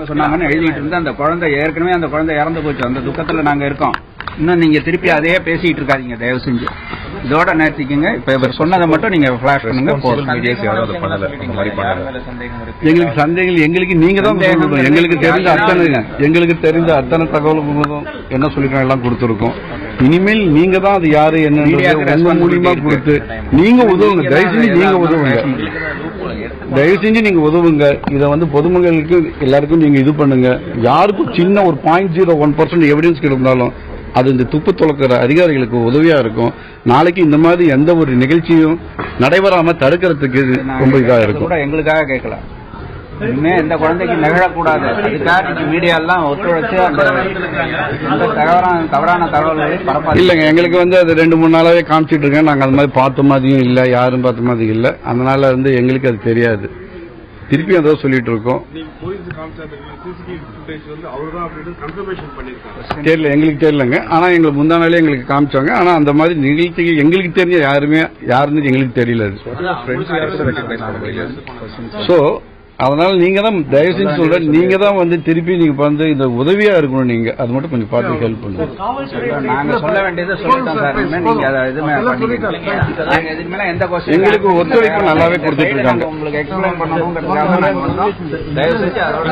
அவங்க சொன்னாங்கன்னு எழுதிட்டு இருந்து அந்த குழந்தை ஏற்கனவே அந்த குழந்தை இறந்து போச்சு. அந்த துக்கத்துல நாங்க இருக்கோம். இன்னும் நீங்க திருப்பி அதையே பேசிட்டு இருக்காதீங்க தயவு செஞ்சு. இதோட நிறுத்திக்கங்க. இப்ப இவர் சொன்னதை மட்டும் நீங்க பிளாஷ் பண்ணுங்க. எங்களுக்கு சந்தேகங்கள் எங்களுக்கு நீங்க தான் சொல்லணும். எங்களுக்கு தெரிந்த அத்தனை தகவல்களும் என்ன சொல்லிருக்கோம் எல்லாம் கொடுத்துருக்கோம். இனிமேல் நீங்க தான் அது யாரு என்ன மூலியமா கொடுத்து நீங்க உதவுங்க. தயவு செஞ்சு நீங்க உதவுங்க. தயவு செஞ்சு நீங்க உதவுங்க. இதை வந்து பொதுமக்களுக்கு எல்லாருக்கும் நீங்க இது பண்ணுங்க. யாருக்கும் சின்ன ஒரு 0.01% எவிடன்ஸ் இருந்தாலும் அது இந்த துப்பு துளக்கிற அதிகாரிகளுக்கு உதவியா இருக்கும். நாளைக்கு இந்த மாதிரி எந்த ஒரு நிகழ்ச்சியும் நடைபெறாம தடுக்கிறதுக்கு ரொம்ப இதா இருக்கும். எங்களுக்காக கேட்கல, இனிமே எந்த குழந்தைக்கு நிகழக்கூடாது. அதுக்காக மீடியா எல்லாம் ஒத்துழைச்சு அந்த தவறான தகவல்களை பரப்பா இல்லைங்க. எங்களுக்கு வந்து அது 2-3 நாளாவே காமிச்சிட்டு இருக்கேன். நாங்க அது மாதிரி பார்த்த மாதிரியும் இல்லை, யாரும் பார்த்த மாதிரி இல்லை. அதனால வந்து எங்களுக்கு அது தெரியாது. திருப்பி அதை சொல்லிட்டு இருக்கோம். தெரியல, எங்களுக்கு தெரியலங்க. ஆனா எங்களுக்கு முந்தானாலே எங்களுக்கு காமிச்சாங்க. ஆனா அந்த மாதிரி நிகழ்ச்சிகள் எங்களுக்கு தெரிஞ்ச யாருன்னு எங்களுக்கு தெரியல. சோ அதனால நீங்க தான் தயவு செஞ்சு சொல்றேன், நீங்க தான் வந்து திருப்பி நீங்க வந்து இந்த உதவியா இருக்கணும். நீங்க அது மட்டும் கொஞ்சம் பார்த்து ஹெல்ப் பண்ணுங்க. நாங்க சொல்ல வேண்டியது சொல்லிட்டோம் சார். நீங்க எங்களுக்கு ஒத்துழைப்பு நல்லாவே கொடுத்துட்டு இருக்காங்க. உங்களுக்கு எக்ஸ்பிளைன் பண்ணணுங்கிறதுக்காக நாங்க தயவு செஞ்சு அதோட